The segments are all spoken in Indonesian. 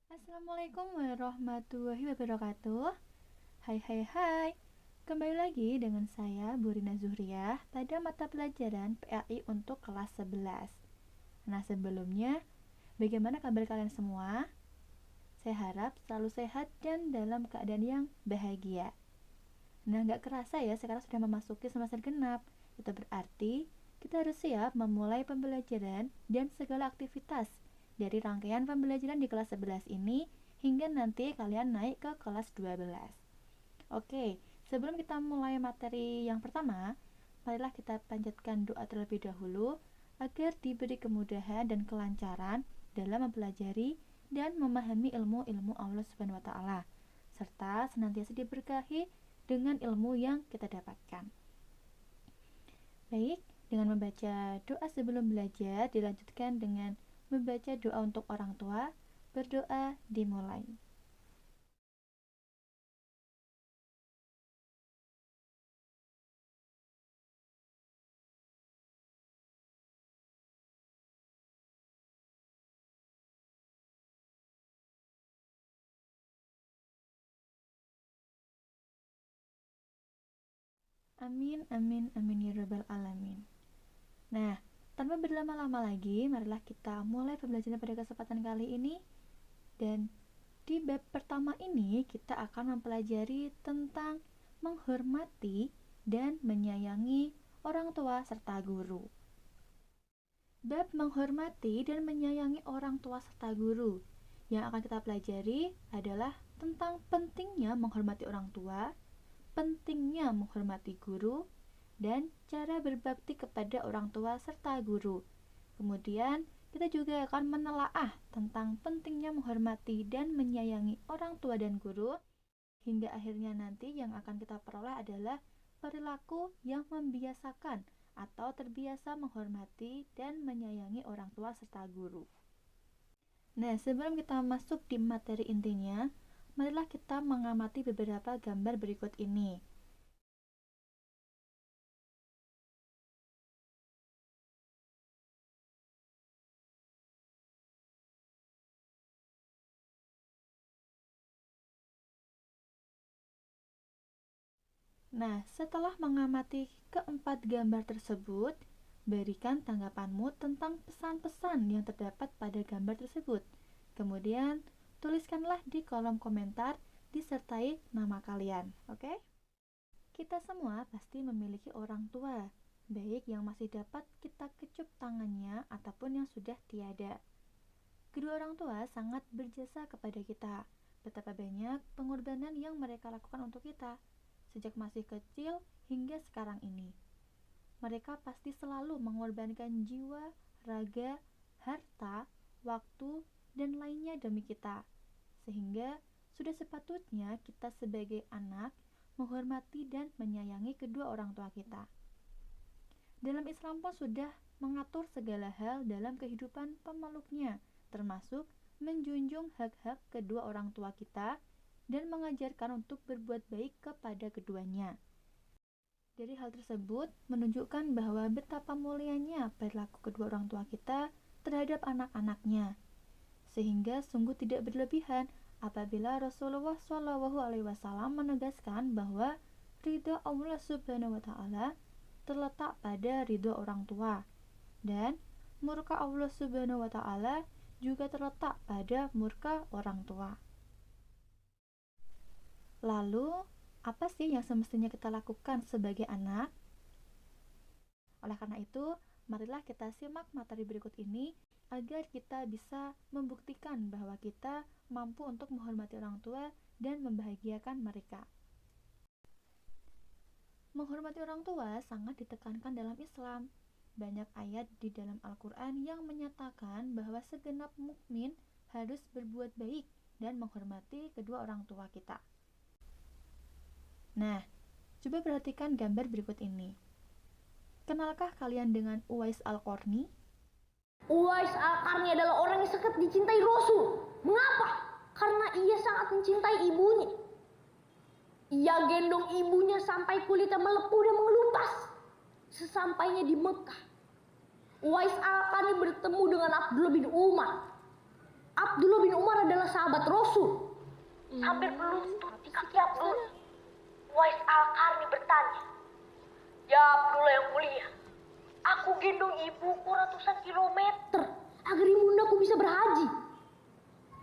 Assalamualaikum warahmatullahi wabarakatuh. Hai. Kembali lagi dengan saya Bu Rina Zuhriyah pada mata pelajaran PAI untuk kelas 11. Nah, sebelumnya, bagaimana kabar kalian semua? Saya harap selalu sehat dan dalam keadaan yang bahagia. Nah, gak kerasa ya sekarang sudah memasuki semester genap. Itu berarti kita harus siap memulai pembelajaran dan segala aktivitas dari rangkaian pembelajaran di kelas 11 ini hingga nanti kalian naik ke kelas 12. Oke, sebelum kita mulai materi yang pertama, marilah kita panjatkan doa terlebih dahulu agar diberi kemudahan dan kelancaran dalam mempelajari dan memahami ilmu-ilmu Allah Subhanahu wa taala serta senantiasa diberkahi dengan ilmu yang kita dapatkan. Baik, dengan membaca doa sebelum belajar dilanjutkan dengan membaca doa untuk orang tua. Berdoa dimulai. Amin, ya rabbal alamin. Nah, tanpa berlama-lama lagi, marilah kita mulai pembelajaran pada kesempatan kali ini. Dan di bab pertama ini kita akan mempelajari tentang menghormati dan menyayangi orang tua serta guru. Bab menghormati dan menyayangi orang tua serta guru yang akan kita pelajari adalah tentang pentingnya menghormati orang tua, pentingnya menghormati guru, dan cara berbakti kepada orang tua serta guru. Kemudian, kita juga akan menelaah tentang pentingnya menghormati dan menyayangi orang tua dan guru, hingga akhirnya nanti yang akan kita peroleh adalah perilaku yang membiasakan atau terbiasa menghormati dan menyayangi orang tua serta guru. Nah, sebelum kita masuk di materi intinya, marilah kita mengamati beberapa gambar berikut ini. Nah, setelah mengamati keempat gambar tersebut, berikan tanggapanmu tentang pesan-pesan yang terdapat pada gambar tersebut. Kemudian, tuliskanlah di kolom komentar disertai nama kalian, oke? Kita semua pasti memiliki orang tua, baik yang masih dapat kita kecup tangannya ataupun yang sudah tiada. Kedua orang tua sangat berjasa kepada kita. Betapa banyak pengorbanan yang mereka lakukan untuk kita sejak masih kecil hingga sekarang ini. Mereka pasti selalu mengorbankan jiwa, raga, harta, waktu, dan lainnya demi kita. Sehingga sudah sepatutnya kita sebagai anak menghormati dan menyayangi kedua orang tua kita. Dalam Islam pun sudah mengatur segala hal dalam kehidupan pemeluknya, termasuk menjunjung hak-hak kedua orang tua kita dan mengajarkan untuk berbuat baik kepada keduanya. Dari hal tersebut menunjukkan bahwa betapa mulianya perilaku kedua orang tua kita terhadap anak-anaknya, sehingga sungguh tidak berlebihan apabila Rasulullah SAW menegaskan bahwa ridha Allah Subhanahu wa taala terletak pada ridha orang tua dan murka Allah Subhanahu wa taala juga terletak pada murka orang tua. Lalu, apa sih yang semestinya kita lakukan sebagai anak? Oleh karena itu, marilah kita simak materi berikut ini agar kita bisa membuktikan bahwa kita mampu untuk menghormati orang tua dan membahagiakan mereka. Menghormati orang tua sangat ditekankan dalam Islam. Banyak ayat di dalam Al-Quran yang menyatakan bahwa segenap mukmin harus berbuat baik dan menghormati kedua orang tua kita. Nah, coba perhatikan gambar berikut ini. Kenalkah kalian dengan Uwais Al-Qarni? Uwais Al-Qarni adalah orang yang sangat dicintai Rasul. Mengapa? Karena ia sangat mencintai ibunya. Ia gendong ibunya sampai kulitnya melepuh dan mengelupas. Sesampainya di Mekah, Uwais Al-Qarni bertemu dengan Abdullah bin Umar. Abdullah bin Umar adalah sahabat Rasul. Sambil berlutut di kaki Abdullah, Uwais Al-Qarni bertanya, "Ya Abdullah yang mulia, aku gendong ibuku ratusan kilometer agar ibundaku bisa berhaji.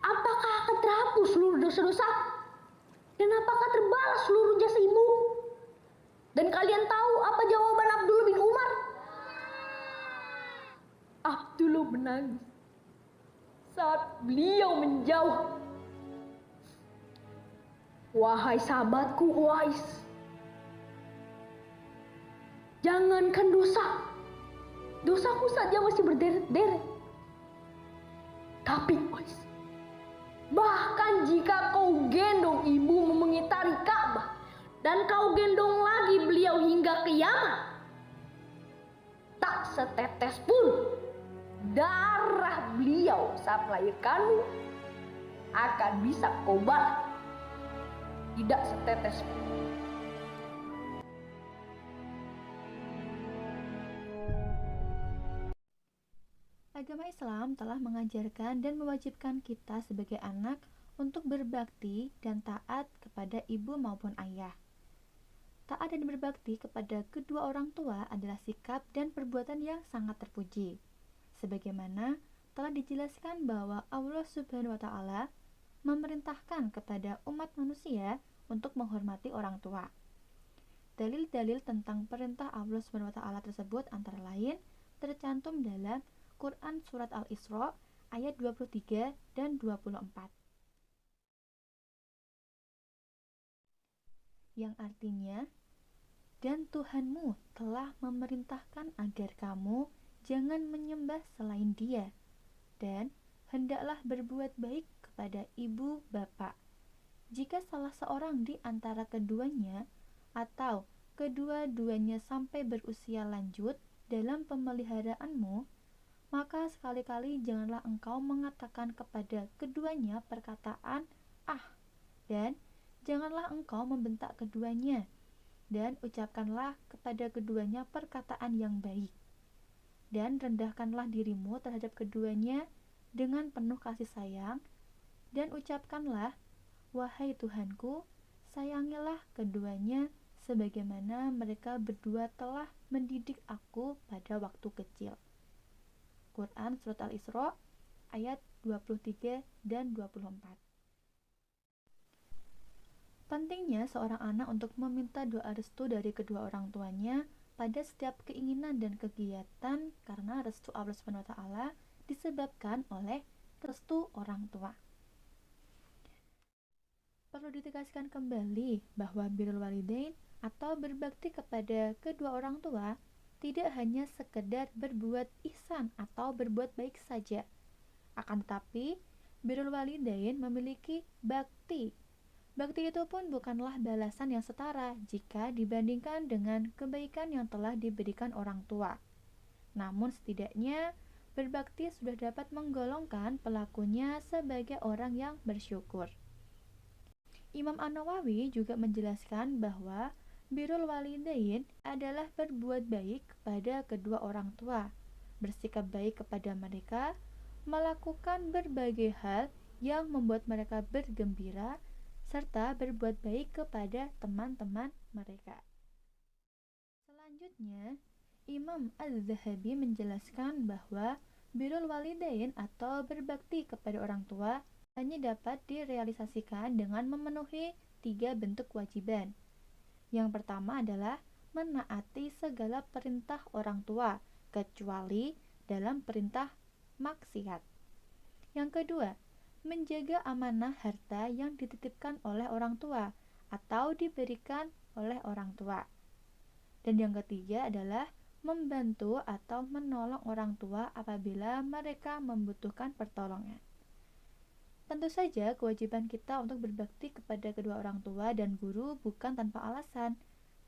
Apakah akan terhapus seluruh dosa-dosa? Dan apakah terbalas seluruh jasa ibu?" Dan kalian tahu apa jawaban Abdullah bin Umar? Abdullah menangis saat beliau menjauh. "Wahai sahabatku Uwais, jangankan dosaku saja masih berderet-deret. Tapi Uwais, bahkan jika kau gendong ibumu mengitari Ka'bah dan kau gendong lagi beliau hingga kiamat, tak setetes pun darah beliau saat melahirkanmu akan bisa kau balas. Tidak setetes pun." Agama Islam telah mengajarkan dan mewajibkan kita sebagai anak untuk berbakti dan taat kepada ibu maupun ayah. Taat dan berbakti kepada kedua orang tua adalah sikap dan perbuatan yang sangat terpuji. Sebagaimana telah dijelaskan bahwa Allah Subhanahu wa taala memerintahkan kepada umat manusia untuk menghormati orang tua. Dalil-dalil tentang perintah Allah Subhanahu wa taala tersebut antara lain tercantum dalam Quran Surat Al-Isra ayat 23 dan 24. Yang artinya, "Dan Tuhanmu telah memerintahkan agar kamu jangan menyembah selain Dia, dan hendaklah berbuat baik kepada ibu bapa. Jika salah seorang di antara keduanya atau kedua-duanya sampai berusia lanjut dalam pemeliharaanmu, maka sekali-kali janganlah engkau mengatakan kepada keduanya perkataan 'ah', dan janganlah engkau membentak keduanya, dan ucapkanlah kepada keduanya perkataan yang baik. Dan rendahkanlah dirimu terhadap keduanya dengan penuh kasih sayang, dan ucapkanlah, wahai Tuhanku, sayangilah keduanya sebagaimana mereka berdua telah mendidik aku pada waktu kecil." Quran Surat Al-Isra ayat 23 dan 24. Pentingnya seorang anak untuk meminta doa restu dari kedua orang tuanya pada setiap keinginan dan kegiatan, karena restu Allah Subhanahu wa taala disebabkan oleh restu orang tua. Perlu ditegaskan kembali bahwa birrul walidain atau berbakti kepada kedua orang tua tidak hanya sekedar berbuat ihsan atau berbuat baik saja. Akan tetapi, birrul walidain memiliki bakti. Bakti itu pun bukanlah balasan yang setara jika dibandingkan dengan kebaikan yang telah diberikan orang tua. Namun setidaknya, berbakti sudah dapat menggolongkan pelakunya sebagai orang yang bersyukur. Imam An-Nawawi juga menjelaskan bahwa birrul walidain adalah berbuat baik kepada kedua orang tua, bersikap baik kepada mereka, melakukan berbagai hal yang membuat mereka bergembira, serta berbuat baik kepada teman-teman mereka. Selanjutnya, Imam Az-Zahabi menjelaskan bahwa birrul walidain atau berbakti kepada orang tua hanya dapat direalisasikan dengan memenuhi 3 bentuk kewajiban. Yang pertama adalah menaati segala perintah orang tua, kecuali dalam perintah maksiat. Yang kedua, menjaga amanah harta yang dititipkan oleh orang tua atau diberikan oleh orang tua. Dan yang ketiga adalah membantu atau menolong orang tua apabila mereka membutuhkan pertolongan. Tentu saja kewajiban kita untuk berbakti kepada kedua orang tua dan guru bukan tanpa alasan.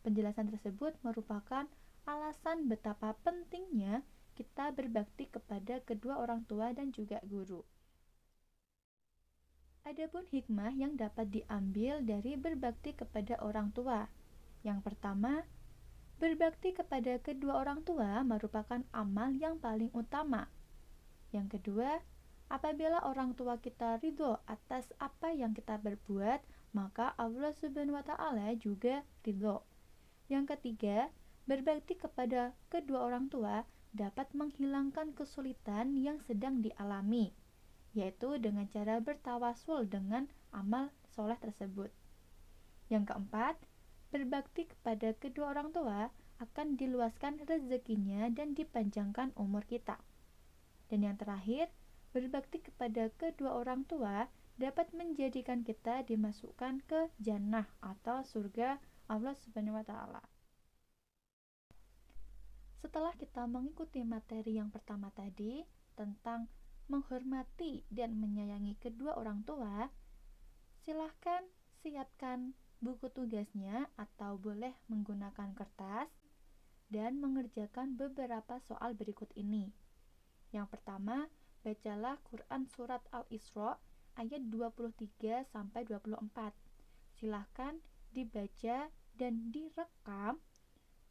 Penjelasan tersebut merupakan alasan betapa pentingnya kita berbakti kepada kedua orang tua dan juga guru. Adapun hikmah yang dapat diambil dari berbakti kepada orang tua. Yang pertama, berbakti kepada kedua orang tua merupakan amal yang paling utama. Yang kedua, Apabila orang tua kita ridho atas apa yang kita berbuat, maka Allah Subhanahu wa Ta'ala juga ridho. Yang ketiga, berbakti kepada kedua orang tua dapat menghilangkan kesulitan yang sedang dialami, yaitu dengan cara bertawasul dengan amal soleh tersebut. Yang keempat, berbakti kepada kedua orang tua akan diluaskan rezekinya dan dipanjangkan umur kita. Dan yang terakhir, berbakti kepada kedua orang tua dapat menjadikan kita dimasukkan ke jannah atau surga Allah Subhanahu wa Ta'ala. Setelah kita mengikuti materi yang pertama tadi tentang menghormati dan menyayangi kedua orang tua, silahkan siapkan buku tugasnya atau boleh menggunakan kertas dan mengerjakan beberapa soal berikut ini. Yang pertama, bacalah Quran Surat Al-Isra ayat 23-24. Silahkan dibaca dan direkam,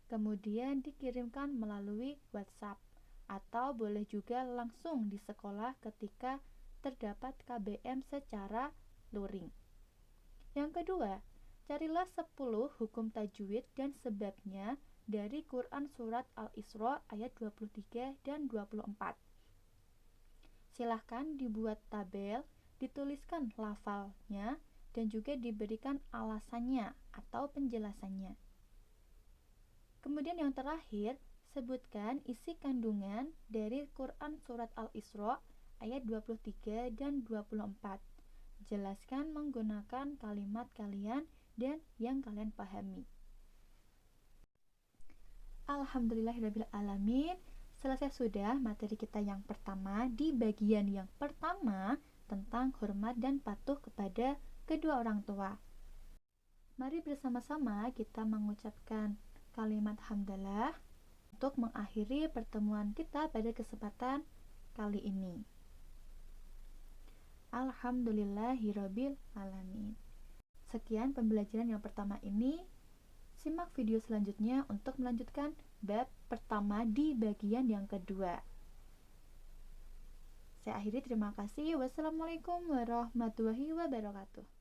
kemudian dikirimkan melalui WhatsApp, atau boleh juga langsung di sekolah ketika terdapat KBM secara luring. Yang kedua, carilah 10 hukum tajwid dan sebabnya dari Quran Surat Al-Isra ayat 23 dan 24. Silahkan dibuat tabel, dituliskan lafalnya, dan juga diberikan alasannya atau penjelasannya. Kemudian yang terakhir, sebutkan isi kandungan dari Quran Surat Al-Isra ayat 23 dan 24. Jelaskan menggunakan kalimat kalian dan yang kalian pahami. Alhamdulillahirrabbilalamin. Selesai sudah materi kita yang pertama di bagian yang pertama tentang hormat dan patuh kepada kedua orang tua. Mari bersama-sama kita mengucapkan kalimat hamdalah untuk mengakhiri pertemuan kita pada kesempatan kali ini. Alhamdulillahirrabbilalamin. Sekian pembelajaran yang pertama ini. Simak video selanjutnya untuk melanjutkan bab pertama di bagian yang kedua. Saya akhiri, terima kasih. Wassalamualaikum warahmatullahi wabarakatuh.